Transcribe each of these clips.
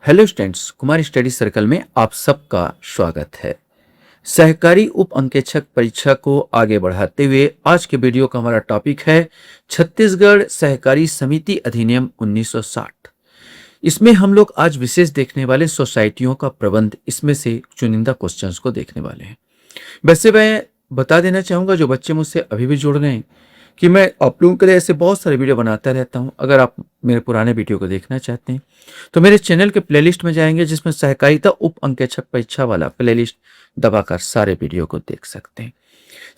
Hello students, Kumar study circle में आप सबका स्वागत है। सहकारी उप अंकेक्षक परीक्षा को आगे बढ़ाते हुए आज के वीडियो का हमारा टॉपिक है छत्तीसगढ़ सहकारी समिति अधिनियम 1960। इसमें हम लोग आज विशेष देखने वाले सोसाइटियों का प्रबंध, इसमें से चुनिंदा क्वेश्चंस को देखने वाले हैं। वैसे मैं बता देना चाहूंगा जो बच्चे मुझसे अभी भी जुड़ रहे हैं कि मैं आप लोगों के लिए ऐसे बहुत सारे वीडियो बनाता रहता हूं। अगर आप मेरे पुराने वीडियो को देखना चाहते हैं तो मेरे चैनल के प्लेलिस्ट में जाएंगे, जिसमें सहकारिता उप अंकेक्षक परीक्षा वाला प्लेलिस्ट दबाकर सारे वीडियो को देख सकते हैं।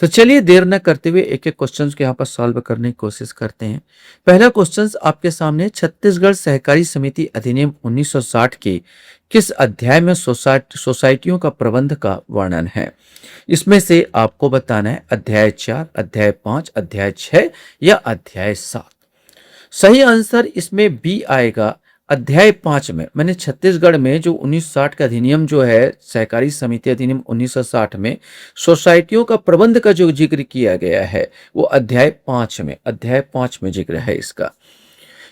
तो चलिए देर न करते हुए एक एक क्वेश्चन को यहाँ पर सॉल्व करने की कोशिश करते हैं। पहला क्वेश्चन आपके सामने, छत्तीसगढ़ सहकारी समिति अधिनियम 1960 के किस अध्याय में सोसाइटियों का प्रबंध का वर्णन है? इसमें से आपको बताना है अध्याय 4, अध्याय 5, अध्याय 6 या अध्याय 7। सही आंसर इसमें बी आएगा, अध्याय 5 में। मैंने छत्तीसगढ़ में जो 1960 का अधिनियम जो है, सहकारी समिति अधिनियम 1960 में सोसाइटियों का प्रबंध का जो जिक्र किया गया है वो अध्याय 5 में जिक्र है इसका।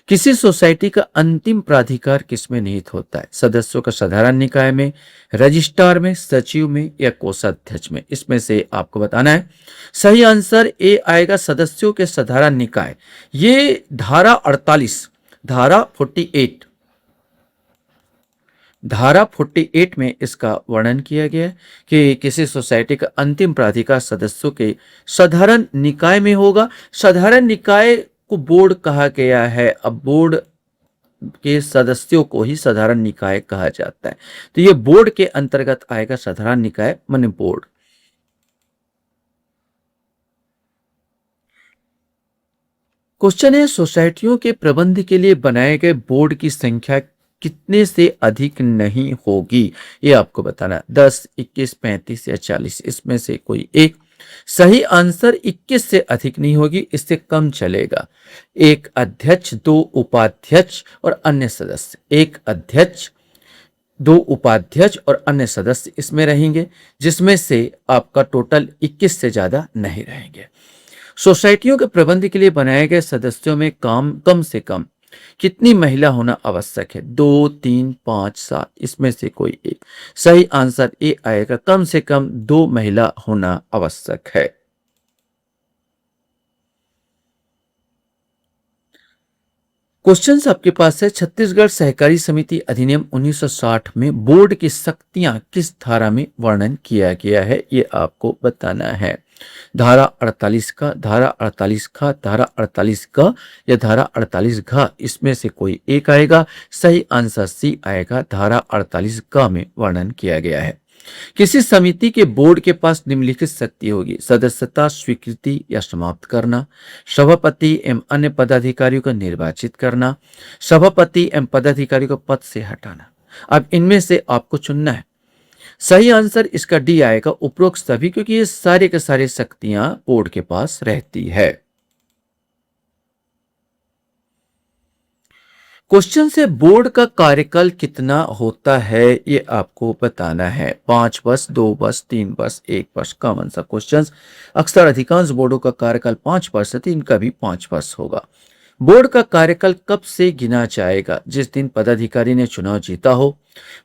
किसी सोसाइटी का अंतिम प्राधिकार किसमें निहित होता है? सदस्यों का साधारण निकाय में, रजिस्ट्रार में, सचिव में या कोषाध्यक्ष में? इसमें से आपको बताना है। सही आंसर ए आएगा, सदस्यों के साधारण निकाय। ये धारा 48 में इसका वर्णन किया गया है कि किसी सोसाइटी का अंतिम प्राधिकार सदस्यों के साधारण निकाय में होगा। साधारण निकाय को बोर्ड कहा गया है। अब बोर्ड के सदस्यों को ही साधारण निकाय कहा जाता है, तो ये बोर्ड के अंतर्गत आएगा साधारण निकाय माने बोर्ड। क्वेश्चन है, सोसाइटियों के प्रबंध के लिए बनाए गए बोर्ड की संख्या कितने से अधिक नहीं होगी? ये आपको बताना, 10, 21, 35 या 40, इसमें से कोई एक। सही आंसर 21 से अधिक नहीं होगी, इससे कम चलेगा। एक अध्यक्ष, 2 उपाध्यक्ष और अन्य सदस्य। एक अध्यक्ष, 2 उपाध्यक्ष और अन्य सदस्य इसमें रहेंगे, जिसमें से आपका टोटल 21 से ज्यादा नहीं रहेंगे। सोसाइटियों के प्रबंध के लिए बनाए गए सदस्यों में कम से कम कितनी महिला होना आवश्यक है? 2, 3, 5, 7, इसमें से कोई एक। सही आंसर ए आएगा, कम से कम 2 महिला होना आवश्यक है। क्वेश्चन आपके पास है, छत्तीसगढ़ सहकारी समिति अधिनियम 1960 में बोर्ड की शक्तियां किस धारा में वर्णन किया गया है? ये आपको बताना है। धारा 48 का, धारा 48 का, धारा 48 का या धारा 48 घ, इसमें से कोई एक आएगा। सही आंसर सी आएगा, धारा 48 का में वर्णन किया गया है। किसी समिति के बोर्ड के पास निम्नलिखित शक्ति होगी: सदस्यता स्वीकृति या समाप्त करना, सभापति एवं अन्य पदाधिकारियों को निर्वाचित करना, सभापति एवं पदाधिकारी को पद से हटाना। अब इनमें से आपको चुनना है। सही आंसर इसका डी आएगा, उपरोक्त सभी, क्योंकि ये सारे के सारे शक्तियां बोर्ड के पास रहती है। क्वेश्चन से बोर्ड का कार्यकाल कितना होता है? ये आपको बताना है। 5 वर्ष, 2 वर्ष, 3 वर्ष, 1 वर्ष। कॉमन सा क्वेश्चन। अक्सर अधिकांश बोर्डों का कार्यकाल 5 वर्ष है, तो इनका भी 5 वर्ष होगा। बोर्ड का कार्यकाल कब से गिना जाएगा? जिस दिन पदाधिकारी ने चुनाव जीता हो,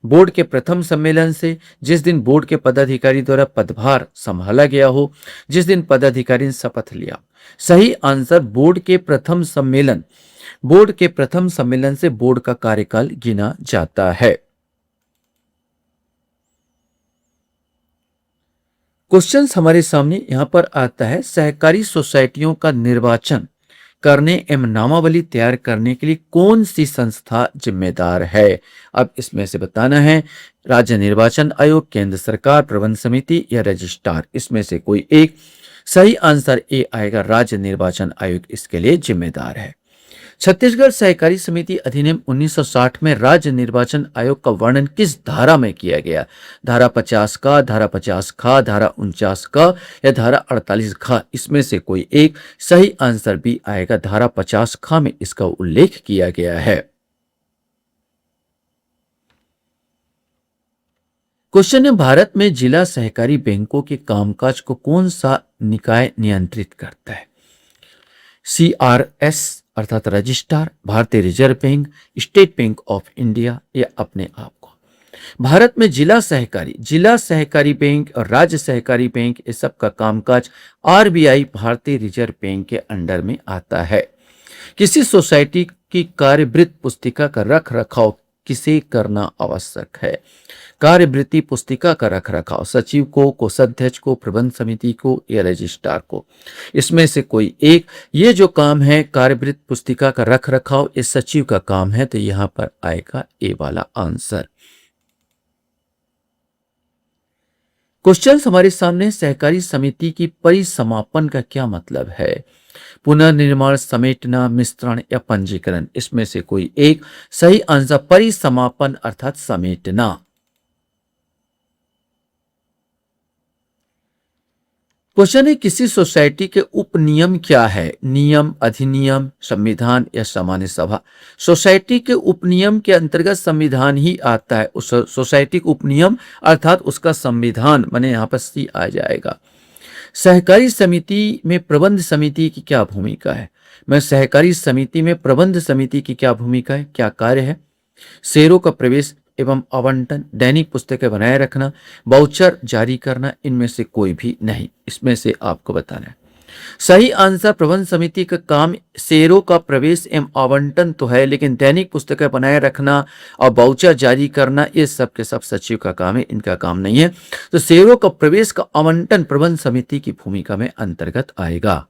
बोर्ड के प्रथम सम्मेलन से, जिस दिन बोर्ड के पदाधिकारी द्वारा पदभार संभाला गया हो, जिस दिन पदाधिकारी ने शपथ लिया। सही आंसर बोर्ड के प्रथम सम्मेलन से बोर्ड का कार्यकाल गिना जाता है। क्वेश्चन हमारे सामने यहां पर आता है, सहकारी सोसाइटियों का निर्वाचन करने एवं नामावली तैयार करने के लिए कौन सी संस्था जिम्मेदार है? अब इसमें से बताना है, राज्य निर्वाचन आयोग, केंद्र सरकार, प्रबंध समिति या रजिस्ट्रार। इसमें से कोई एक। सही आंसर ए आएगा, राज्य निर्वाचन आयोग इसके लिए जिम्मेदार है। छत्तीसगढ़ सहकारी समिति अधिनियम 1960 में राज्य निर्वाचन आयोग का वर्णन किस धारा में किया गया? धारा 50 का, धारा 50 खा, धारा 49 का या धारा 48 खा, इसमें से कोई एक। सही आंसर भी आएगा, धारा 50 खा में इसका उल्लेख किया गया है। क्वेश्चन है, भारत में जिला सहकारी बैंकों के कामकाज को कौन सा निकाय नियंत्रित करता है? CRS, अर्थात रजिस्ट्रार, भारतीय reserve bank, state bank of India या अपने आप को। भारत में जिला सहकारी बैंक और राज्य सहकारी बैंक ये सब का कामकाज आरबीआई भारतीय रिजर्व बैंक के अंडर में आता है। किसी सोसाइटी की कार्यवृत्त पुस्तिका का रख रखाव किसे करना आवश्यक है? कार्यवृत्ति पुस्तिका का रख रखाव सचिव को, कोषाध्यक्ष को, प्रबंध समिति को या रजिस्ट्रार को, इसमें से कोई एक। ये जो काम है कार्यवृत्त पुस्तिका का रख रखाव, ये सचिव का काम है, तो यहां पर आएगा ए वाला आंसर। क्वेश्चन हमारे सामने, सहकारी समिति की परिसमापन का क्या मतलब है? पुनर्निर्माण, समेटना, मिश्रण या पंजीकरण, इसमें से कोई एक। सही आंसर परिसमापन अर्थात समेटना। क्वेश्चन है, किसी सोसाइटी के उपनियम क्या है? नियम, अधिनियम, संविधान या सामान्य सभा। सोसाइटी के उपनियम के अंतर्गत संविधान ही आता है। उस सोसाइटी का उपनियम अर्थात उसका संविधान, माने यहां पर सी आ जाएगा। सहकारी समिति में प्रबंध समिति की क्या भूमिका है? मैं सहकारी समिति में प्रबंध समिति की क्या भूमिका है, क्या कार्य है? शेयरों का प्रवेश एवं आवंटन, दैनिक पुस्तकें बनाए रखना, वाउचर जारी करना, इनमें से कोई भी नहीं। इसमें से आपको बताना है। सही आंसर, प्रबंध समिति का काम शेयरों का प्रवेश एवं आवंटन तो है, लेकिन दैनिक पुस्तकें बनाए रखना और वाउचर जारी करना ये सब के सब सचिव का काम है, इनका काम नहीं है। तो शेयरों का प्रवेश का आवंटन प्रबंध समिति की भूमिका में अंतर्गत आएगा।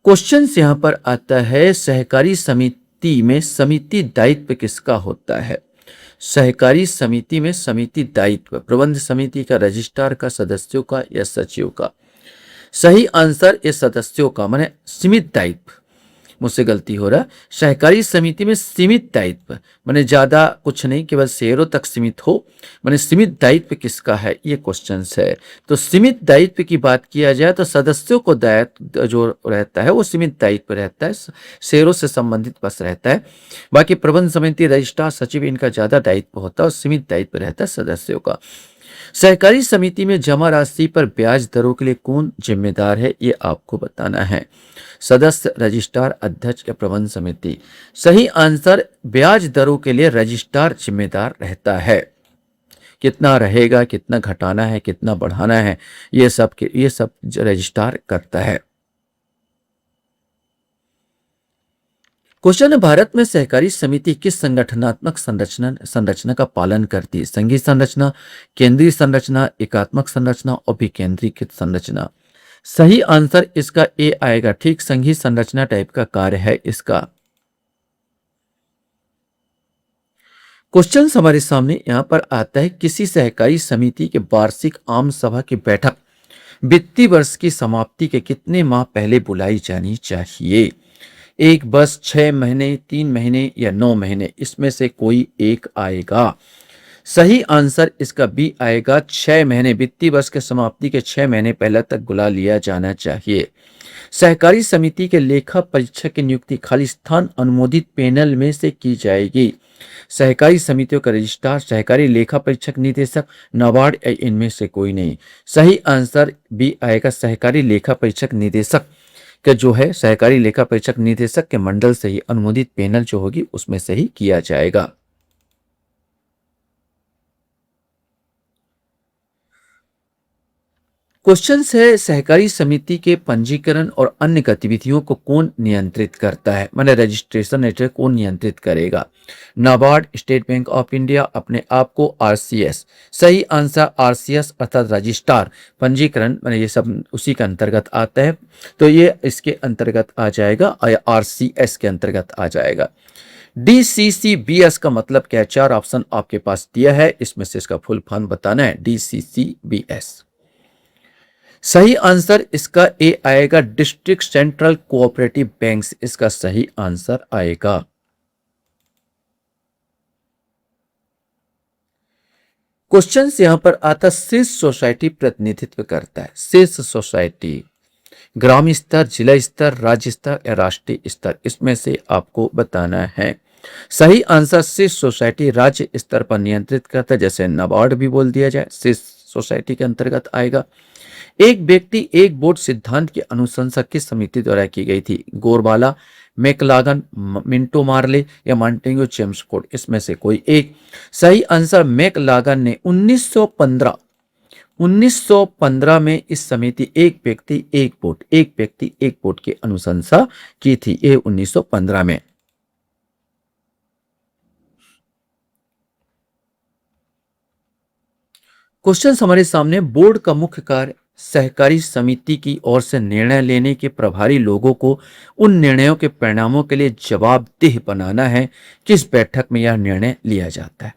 क्वेश्चन यहां पर आता है, सहकारी समिति में समिति दायित्व किसका होता है? सहकारी समिति में समिति दायित्व प्रबंध समिति का, रजिस्ट्रार का, सदस्यों का या सचिव का? सही आंसर ये सदस्यों का, माने सीमित दायित्व। मुझसे गलती हो रहा है। सहकारी समिति में सीमित दायित्व माने ज्यादा कुछ नहीं, केवल शेयरों तक सीमित हो, माने सीमित दायित्व किसका है, ये क्वेश्चन है। तो सीमित दायित्व की बात किया जाए तो सदस्यों को दायित्व जो रहता है वो सीमित दायित्व रहता है, शेयरों से संबंधित बस रहता है। बाकी प्रबंध समिति, रजिस्ट्रार, सचिव, इनका ज्यादा दायित्व होता है और सीमित दायित्व रहता है सदस्यों का। सहकारी समिति में जमा राशि पर ब्याज दरों के लिए कौन जिम्मेदार है, ये आपको बताना है। सदस्य, रजिस्ट्रार, अध्यक्ष या प्रबंध समिति? सही आंसर, ब्याज दरों के लिए रजिस्ट्रार जिम्मेदार रहता है। कितना रहेगा, कितना घटाना है, कितना बढ़ाना है, ये सब रजिस्ट्रार करता है। क्वेश्चन है, भारत में सहकारी समिति किस संगठनात्मक संरचना का पालन करती है? संघीय संरचना, केंद्रीय संरचना, एकात्मक संरचना और विकेंद्रीकृत संरचना? सही आंसर इसका ए आएगा। ठीक, संघीय संरचना टाइप का कार्य है इसका। क्वेश्चन हमारे सामने यहां पर आता है, किसी सहकारी समिति के वार्षिक आम सभा की बैठक वित्तीय वर्ष की समाप्ति के कितने माह पहले बुलाई जानी चाहिए? 1 वर्ष, 6 महीने, 3 महीने या 9 महीने, इसमें से कोई एक आएगा। सही आंसर इसका बी आएगा, 6 महीने। वित्तीय वर्ष के समाप्ति के 6 महीने पहले तक बुला लिया जाना चाहिए। सहकारी समिति के लेखा परीक्षक की नियुक्ति खाली स्थान अनुमोदित पैनल में से की जाएगी। सहकारी समितियों का रजिस्ट्रार, सहकारी लेखा परीक्षक निदेशक, नाबार्ड या इनमें से कोई नहीं। सही आंसर बी आएगा, सहकारी लेखा परीक्षक निदेशक का जो है, सहकारी लेखा परीक्षक निदेशक के मंडल से ही अनुमोदित पैनल जो होगी उसमें से ही किया जाएगा। क्वेश्चन है, सहकारी समिति के पंजीकरण और अन्य गतिविधियों को कौन नियंत्रित करता है? माने रजिस्ट्रेशन नेटवर्क कौन नियंत्रित करेगा? NABARD, state bank of India, अपने आप को, आरसीएस? सही आंसर आरसीएस अर्थात रजिस्ट्रार। पंजीकरण माने ये सब उसी के अंतर्गत आता है, तो ये इसके अंतर्गत आ जाएगा, आरसीएस के अंतर्गत आ जाएगा। DCCBS का मतलब क्या है? 4 ऑप्शन आपके पास दिया है, इसमें से इसका फुल फॉर्म बताना है। DCCBS सही आंसर इसका ए आएगा, डिस्ट्रिक्ट सेंट्रल कोऑपरेटिव बैंक्स इसका सही आंसर आएगा। क्वेश्चन यहां पर आता, शीर्ष सोसाइटी प्रतिनिधित्व करता है। शीर्ष सोसाइटी ग्राम स्तर, जिला स्तर, राज्य स्तर या राष्ट्रीय स्तर, इसमें से आपको बताना है। सही आंसर शीर्ष सोसाइटी राज्य स्तर पर नियंत्रित करता है, जैसे नाबार्ड भी बोल दिया जाए, शीर्ष सोसाइटी के अंतर्गत आएगा। एक व्यक्ति एक वोट सिद्धांत की अनुशंसा किस समिति द्वारा की गई थी? गोरबाला, मैकलागन, मिंटो मार्ले या मॉन्टेग्यू चेम्सफोर्ड? इसमें से कोई एक। सही आंसर मैकलागन ने 1915 में इस समिति एक व्यक्ति एक वोट की अनुशंसा की थी। ये 1915 में। क्वेश्चन हमारे सामने, बोर्ड का मुख्य कार्य सहकारी समिति की ओर से निर्णय लेने के प्रभारी लोगों को उन निर्णयों के परिणामों के लिए जवाबदेह बनाना है। किस बैठक में यह निर्णय लिया जाता है?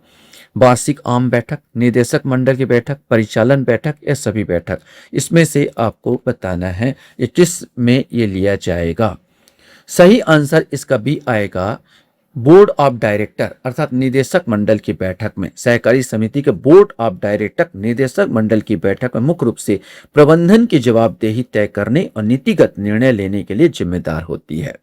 वार्षिक आम बैठक, निदेशक मंडल की बैठक, परिचालन बैठक या सभी बैठक? इसमें से आपको बताना है ये किस में ये लिया जाएगा। सही आंसर इसका बी आएगा, बोर्ड ऑफ डायरेक्टर अर्थात निदेशक मंडल की बैठक में। सहकारी समिति के बोर्ड ऑफ डायरेक्टर निदेशक मंडल की बैठक में मुख्य रूप से प्रबंधन की जवाबदेही तय करने और नीतिगत निर्णय लेने के लिए जिम्मेदार होती है।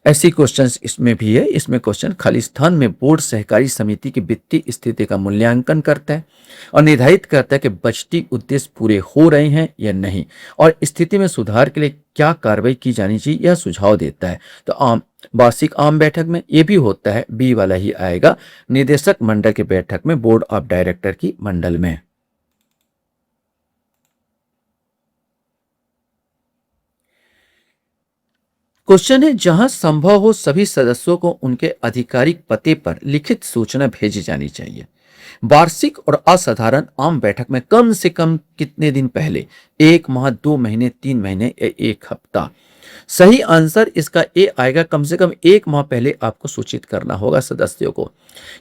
ऐसी क्वेश्चंस इसमें भी है। इसमें क्वेश्चन, खाली स्थान में बोर्ड सहकारी समिति की वित्तीय स्थिति का मूल्यांकन करता है और निर्धारित करता है कि बजटीय उद्देश्य पूरे हो रहे हैं या नहीं, और स्थिति में सुधार के लिए क्या कार्रवाई की जानी चाहिए यह सुझाव देता है। तो वार्षिक आम बैठक में ये भी होता है, बी वाला ही आएगा, निदेशक मंडल की बैठक में, बोर्ड ऑफ डायरेक्टर की मंडल में। क्वेश्चन है, जहां संभव हो सभी सदस्यों को उनके आधिकारिक पते पर लिखित सूचना भेजी जानी चाहिए। वार्षिक और असाधारण आम बैठक में कम से कम कितने दिन पहले? 1 माह, 2 महीने, 3 महीने या 1 हफ्ता? सही आंसर इसका ए आएगा, कम से कम 1 माह पहले आपको सूचित करना होगा सदस्यों को।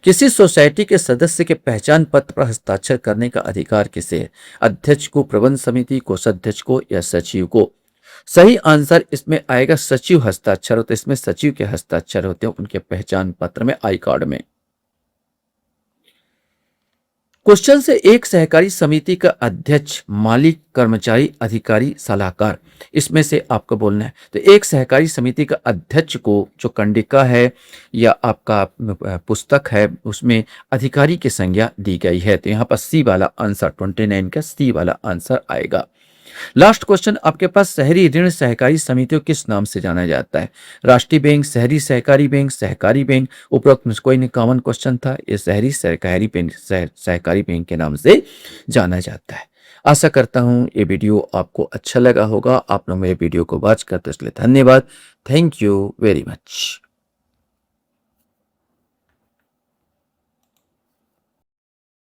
किसी सोसाइटी के सदस्य के पहचान पत्र पर हस्ताक्षर करने का अधिकार किसे है? अध्यक्ष को, प्रबंध समिति, कोषाध्यक्ष को या सचिव को? सही आंसर इसमें आएगा सचिव हस्ताक्षर होते, इसमें सचिव के हस्ताक्षर होते हैं उनके पहचान पत्र में, आई कार्ड में। क्वेश्चन से, एक सहकारी समिति का अध्यक्ष, मालिक, कर्मचारी, अधिकारी, सलाहकार? इसमें से आपको बोलना है। तो एक सहकारी समिति का अध्यक्ष को जो कंडिका है या आपका पुस्तक है उसमें अधिकारी की संज्ञा दी गई है, तो यहां पर सी वाला आंसर, 29 का सी वाला आंसर आएगा। लास्ट क्वेश्चन आपके पास, शहरी ऋण सहकारी समितियों किस नाम से जाना जाता है? राष्ट्रीय बैंक, शहरी सहकारी बैंक, सहकारी बैंक? उपरोक्त में कोई नहीं कॉमन क्वेश्चन था, ये शहरी सहकारी बैंक, सहकारी बैंक के नाम से जाना जाता है। आशा करता हूं ये वीडियो आपको अच्छा लगा होगा। आप लोग मेरे वीडियो को वॉच करते इसलिए धन्यवाद। Thank you very much.